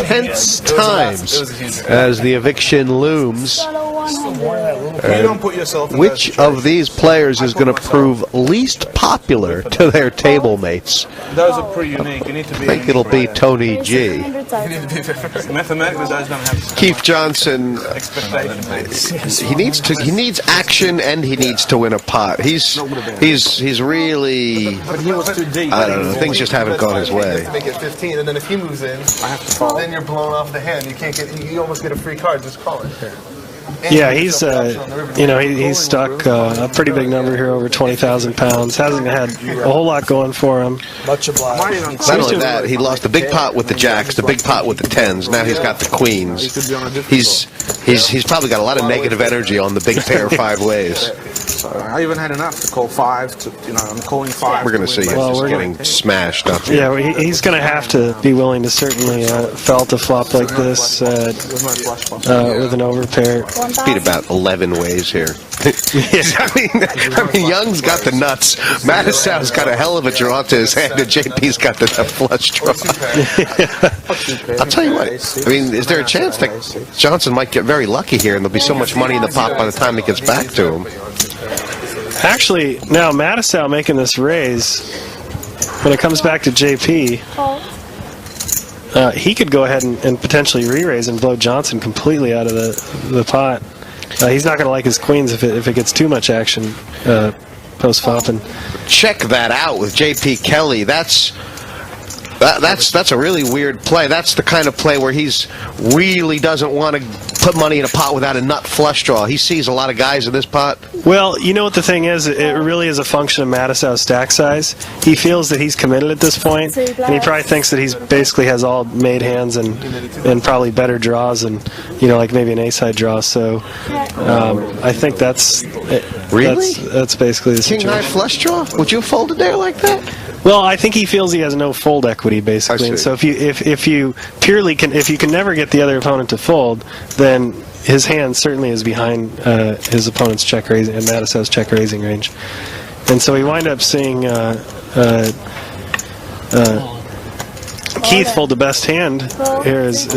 tense times as the eviction looms. Which of these players is going to prove least popular to their table mates? Those are pretty unique. You need to be. I think it'll be Tony G. Mathematically, those don't have Keith Johnson. He needs action, and he needs to win a pot. He's really. But he was too deep. I don't know. Things just haven't gone his way. To make it 15, and then if he moves in, I have to fall. then you're blown off the hand. You can't get. You almost get a free card. Just call it. Yeah, he's he's stuck a pretty big number here, over 20,000 pounds. Hasn't had a whole lot going for him. Much obliged. Not only that, he lost the big pot with the jacks, the big pot with the tens. Now he's got the queens. He's probably got a lot of negative energy on the big pair 5 ways. So I even had enough to call 5. I'm calling 5. We're going to see him just getting smashed up here. Yeah, he's going to have to be willing to certainly felt a flop like this with an overpair. Beat about 11 ways here. I mean, Young's got the nuts. Matusow's got a hell of a draw to his hand, and JP's got the flush draw. I'll tell you what. I mean, is there a chance that Johnson might get very lucky here, and there'll be so much money in the pot by the time he gets back to him? Actually, now Matusow making this raise, when it comes back to JP, he could go ahead and potentially re-raise and blow Johnson completely out of the pot. He's not going to like his queens if it gets too much action post-flopping. Check that out with JP Kelly. That's a really weird play. That's the kind of play where he's really doesn't want to put money in a pot without a nut flush draw. He sees a lot of guys in this pot. Well, you know what the thing is? It really is a function of Matusow's stack size. He feels that he's committed at this point, and he probably thinks that he's basically has all made hands and probably better draws and like maybe an ace-high draw. So I think that's basically the situation. King-high flush draw? Would you have folded there like that? Well, I think he feels he has no fold equity, basically. And so if you can never get the other opponent to fold, then his hand certainly is behind his opponent's check raising and Matusow's check raising range. And so we wind up seeing Keith fold the best hand here is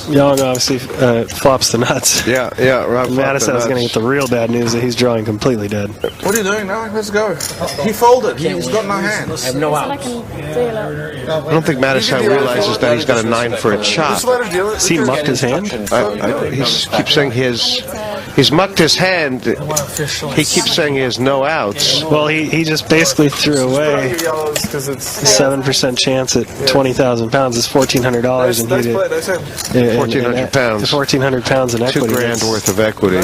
Yong obviously flops the nuts. Yeah. Matusow's going to get the real bad news that he's drawing completely dead. What are you doing now? Let's go. He folded. He's got no hands. I have no outs. I don't think Matusow realizes that he's got a 9 for a chop. Has he mucked his hand? He keeps saying he's mucked his hand. He keeps saying he has no outs. Well, he just basically threw away a 7% chance at 20,000 pounds. It's $1,400, and he did 1,400 pounds. 1,400 pounds in equity. $2,000 worth of equity.